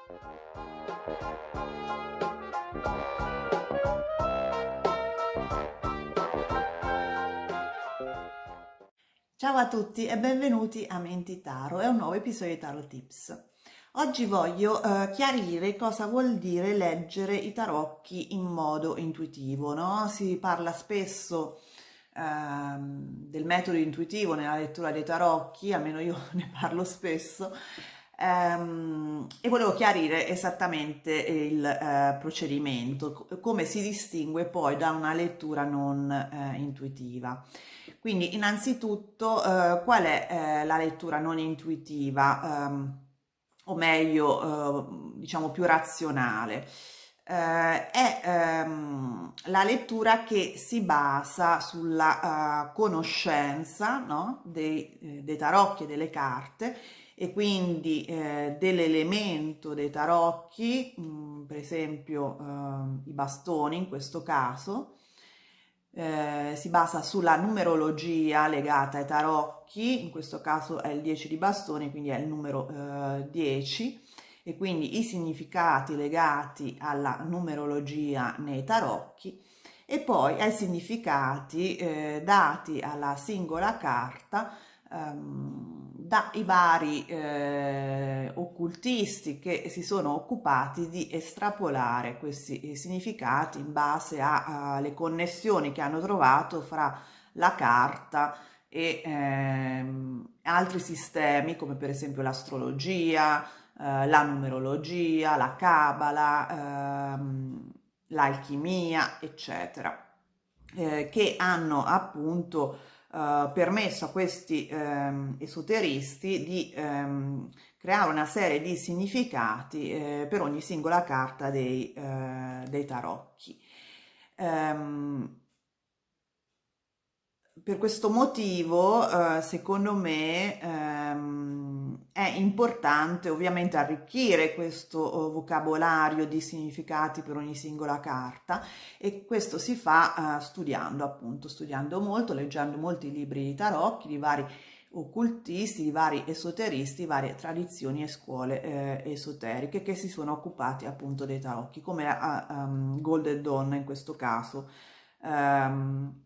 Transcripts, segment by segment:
Ciao a tutti e benvenuti a Menti Taro e un nuovo episodio di Tarot Tips. Oggi voglio chiarire cosa vuol dire leggere i tarocchi in modo intuitivo, no? Si parla spesso del metodo intuitivo nella lettura dei tarocchi, almeno io ne parlo spesso, e volevo chiarire esattamente il procedimento, come si distingue poi da una lettura non intuitiva. Quindi, innanzitutto, qual è la lettura non intuitiva, o meglio, diciamo più razionale? È la lettura che si basa sulla conoscenza, no? Dei tarocchi e delle carte e quindi dell'elemento dei tarocchi, per esempio i bastoni in questo caso. Si basa sulla numerologia legata ai tarocchi, in questo caso è il 10 di bastoni, quindi è il numero 10, e quindi i significati legati alla numerologia nei tarocchi e poi ai significati dati alla singola carta dai vari occultisti che si sono occupati di estrapolare questi significati in base alle connessioni che hanno trovato fra la carta e altri sistemi come per esempio l'astrologia, la numerologia, la cabala, l'alchimia, eccetera, che hanno appunto permesso a questi esoteristi di creare una serie di significati per ogni singola carta dei tarocchi. Ehm, per questo motivo, secondo me, è importante ovviamente arricchire questo vocabolario di significati per ogni singola carta, e questo si fa studiando, appunto, studiando molto, leggendo molti libri di tarocchi, di vari occultisti, di vari esoteristi, varie tradizioni e scuole esoteriche che si sono occupati appunto dei tarocchi, come Golden Dawn in questo caso. ehm,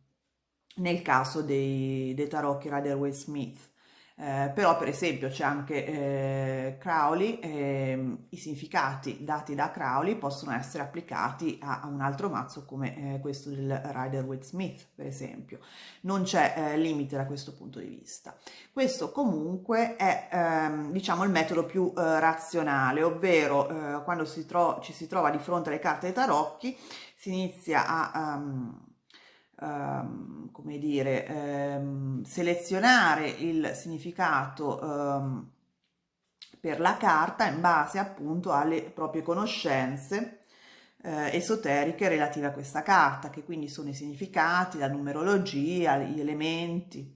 Nel caso dei tarocchi Rider-Waite-Smith. Però per esempio c'è anche Crowley, i significati dati da Crowley possono essere applicati a un altro mazzo come questo del Rider-Waite-Smith, per esempio. Non c'è limite da questo punto di vista. Questo comunque è diciamo il metodo più razionale, ovvero quando ci si trova di fronte alle carte dei tarocchi si inizia a come dire, selezionare il significato per la carta in base appunto alle proprie conoscenze esoteriche relative a questa carta, che quindi sono i significati, la numerologia, gli elementi,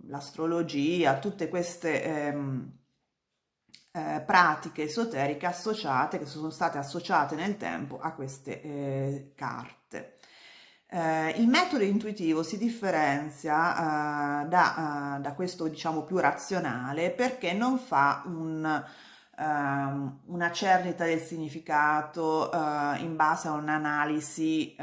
l'astrologia, tutte queste pratiche esoteriche associate, che sono state associate nel tempo a queste carte. Il metodo intuitivo si differenzia da questo, diciamo, più razionale, perché non fa una cernita del significato in base a un'analisi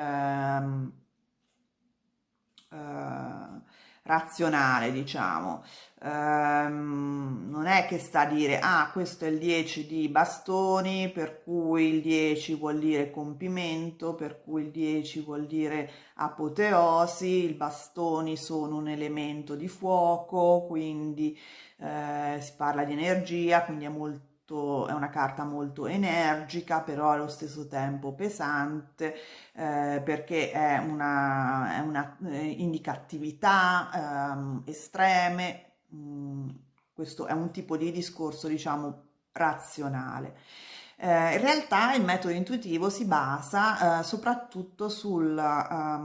razionale, diciamo. Non è che sta a dire, ah, questo è il 10 di bastoni, per cui il 10 vuol dire compimento, per cui il 10 vuol dire apoteosi, i bastoni sono un elemento di fuoco, quindi si parla di energia, quindi è una carta molto energica, però allo stesso tempo pesante, perché indica attività estreme. Questo è un tipo di discorso, diciamo, razionale. In realtà il metodo intuitivo si basa soprattutto sulla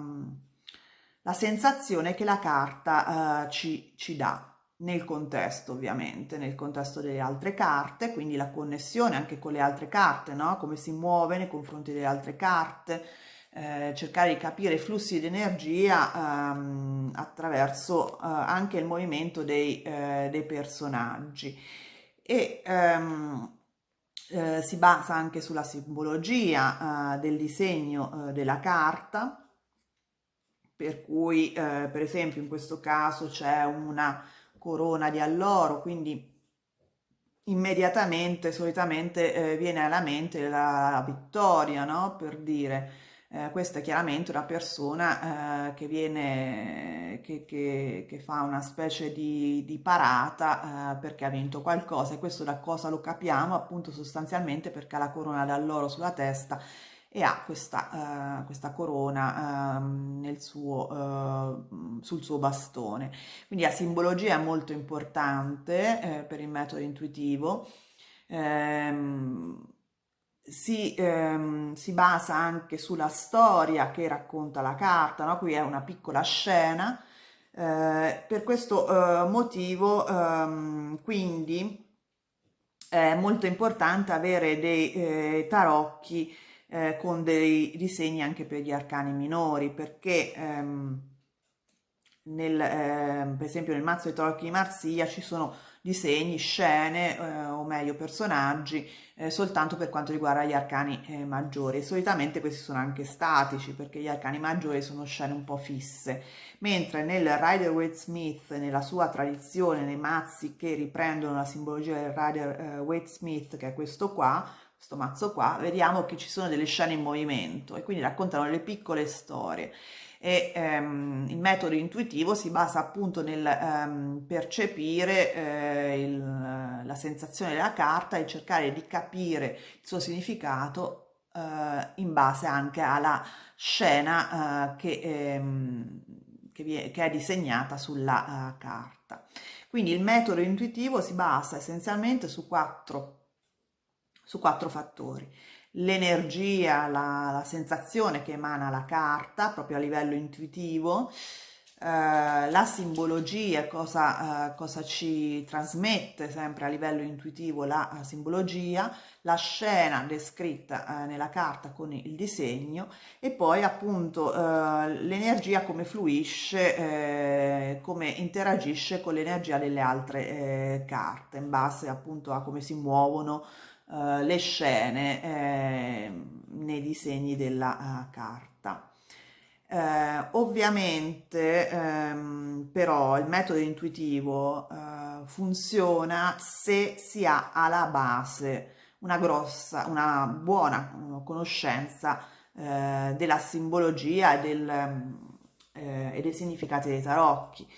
la sensazione che la carta ci dà nel contesto, ovviamente, nel contesto delle altre carte, quindi la connessione anche con le altre carte, no? Come si muove nei confronti delle altre carte, cercare di capire i flussi di energia attraverso anche il movimento dei personaggi. E Si basa anche sulla simbologia del disegno della carta, per cui per esempio in questo caso c'è una corona di alloro, quindi immediatamente, solitamente viene alla mente la vittoria, no? Per dire, questa è chiaramente una persona che viene, che fa una specie di parata perché ha vinto qualcosa, e questo da cosa lo capiamo? Appunto sostanzialmente perché ha la corona d'alloro sulla testa e ha questa corona sul suo bastone. Quindi la simbologia è molto importante per il metodo intuitivo. Ehm, si basa anche sulla storia che racconta la carta, no? Qui è una piccola scena. Per questo motivo, quindi, è molto importante avere dei tarocchi con dei disegni anche per gli arcani minori, perché per esempio nel mazzo dei tarocchi di Marsiglia ci sono disegni, scene o meglio personaggi soltanto per quanto riguarda gli arcani maggiori, e solitamente questi sono anche statici perché gli arcani maggiori sono scene un po' fisse, mentre nel Rider-Waite-Smith, nella sua tradizione, nei mazzi che riprendono la simbologia del Rider-Waite-Smith, che è questo qua, questo mazzo qua, vediamo che ci sono delle scene in movimento e quindi raccontano le piccole storie. E il metodo intuitivo si basa appunto nel percepire la sensazione della carta e cercare di capire il suo significato in base anche alla scena che è disegnata sulla carta. Quindi il metodo intuitivo si basa essenzialmente su quattro fattori: l'energia, la sensazione che emana la carta proprio a livello intuitivo, la simbologia, cosa ci trasmette sempre a livello intuitivo la simbologia, la scena descritta nella carta con il disegno, e poi appunto l'energia come fluisce, come interagisce con l'energia delle altre carte, in base appunto a come si muovono le scene nei disegni della carta. Ovviamente però il metodo intuitivo funziona se si ha alla base una buona conoscenza della simbologia e dei significati dei tarocchi,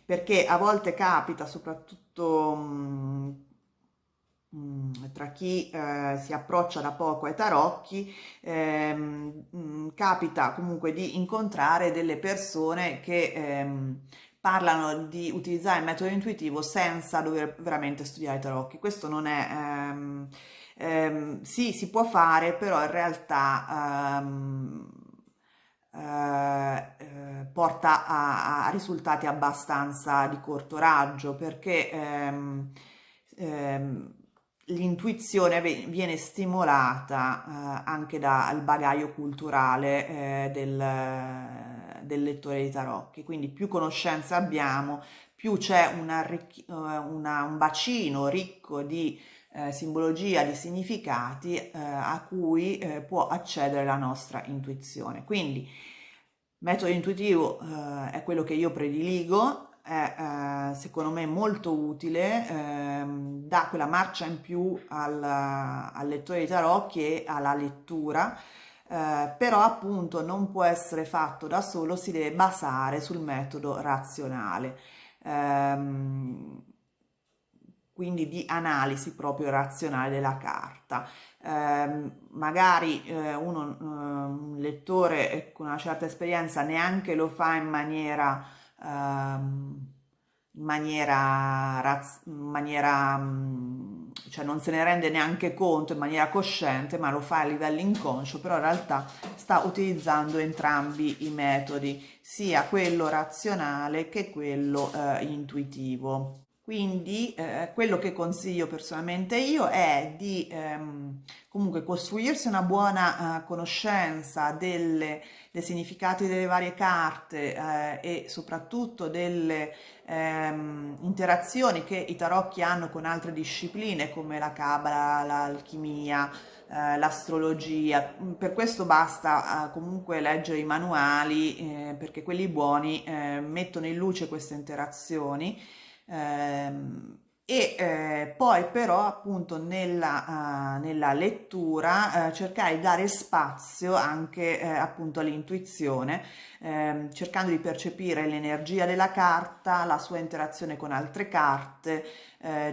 perché a volte capita, soprattutto tra chi si approccia da poco ai tarocchi, capita comunque di incontrare delle persone che parlano di utilizzare il metodo intuitivo senza dover veramente studiare i tarocchi. Questo non è, sì, si può fare, però in realtà porta a risultati abbastanza di corto raggio, perché l'intuizione viene stimolata anche dal bagaglio culturale del lettore di tarocchi. Quindi più conoscenza abbiamo, più c'è un bacino ricco di simbologia, di significati a cui può accedere la nostra intuizione. Quindi metodo intuitivo è quello che io prediligo, è secondo me molto utile, dà quella marcia in più al lettore di tarocchi e alla lettura, però appunto non può essere fatto da solo, si deve basare sul metodo razionale, quindi di analisi proprio razionale della carta. Magari un lettore con una certa esperienza neanche lo fa in maniera cioè non se ne rende neanche conto in maniera cosciente, ma lo fa a livello inconscio, però in realtà sta utilizzando entrambi i metodi, sia quello razionale che quello intuitivo. Quindi quello che consiglio personalmente io è di comunque costruirsi una buona conoscenza dei significati delle varie carte e soprattutto delle interazioni che i tarocchi hanno con altre discipline come la cabala, l'alchimia, l'astrologia. Per questo basta comunque leggere i manuali perché quelli buoni mettono in luce queste interazioni. Poi però appunto nella lettura cercare di dare spazio anche appunto all'intuizione, cercando di percepire l'energia della carta, la sua interazione con altre carte,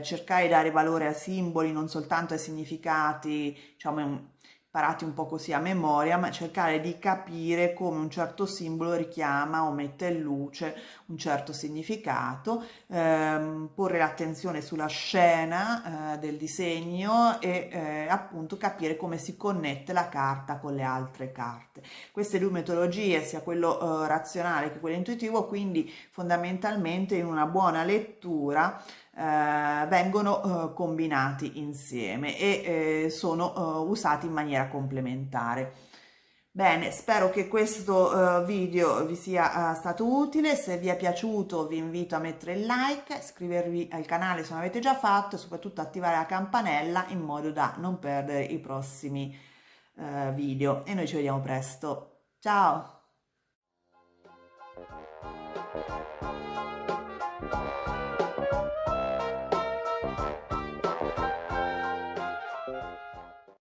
cercare di dare valore a simboli, non soltanto ai significati, diciamo, imparati un po' così a memoria, ma cercare di capire come un certo simbolo richiama o mette in luce un certo significato, porre l'attenzione sulla scena del disegno e appunto capire come si connette la carta con le altre carte. Queste due metodologie, sia quello razionale che quello intuitivo, quindi fondamentalmente in una buona lettura vengono combinati insieme e sono usati in maniera complementare. Bene, spero che questo video vi sia stato utile. Se vi è piaciuto vi invito a mettere il like, iscrivervi al canale se non avete già fatto e soprattutto attivare la campanella in modo da non perdere i prossimi video. E noi ci vediamo presto. Ciao!